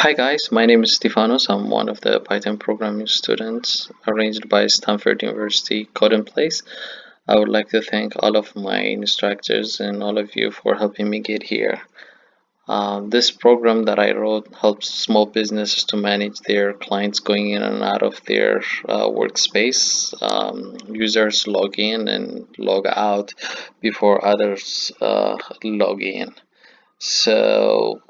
Hi guys, my name is Stefanos. I'm one of the Python programming students arranged by Stanford University Code in Place. I would like to thank all of my instructors and all of you for helping me get here. This program that I wrote helps small businesses to manage their clients going in and out of their workspace. Users log in and log out before others log in. So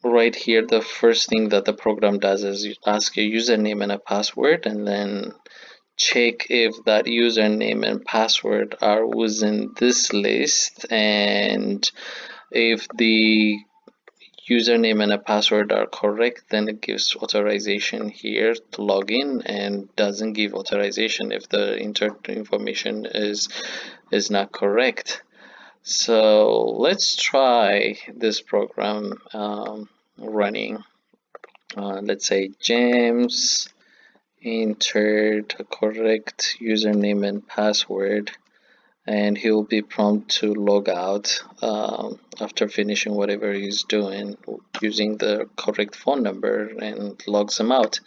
right here, the first thing that the program does is ask your username and a password, and then check if that username and password are within this list, and if the username and a password are correct, then it gives authorization here to log in, and doesn't give authorization if the entered information is not correct. So let's try this program running. Let's say James entered a correct username and password, and he will be prompted to log out after finishing whatever he's doing using the correct phone number, and logs him out.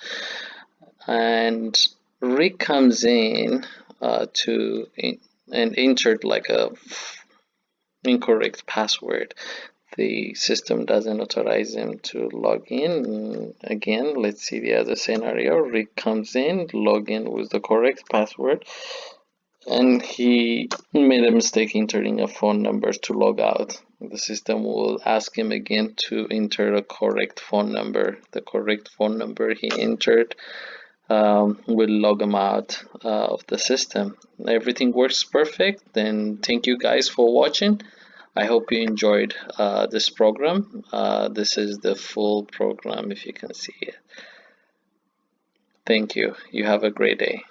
And Rick comes in and entered like a incorrect password. The system doesn't authorize him to log in. Again, let's see the other scenario. Rick comes in, log in with the correct password, and he made a mistake entering a phone number to log out. The system will ask him again to enter a correct phone number. The correct phone number he entered will log him out of the system. Everything works perfect. Then thank you guys for watching. I hope you enjoyed this program. This is the full program if you can see it. Thank you. You have a great day.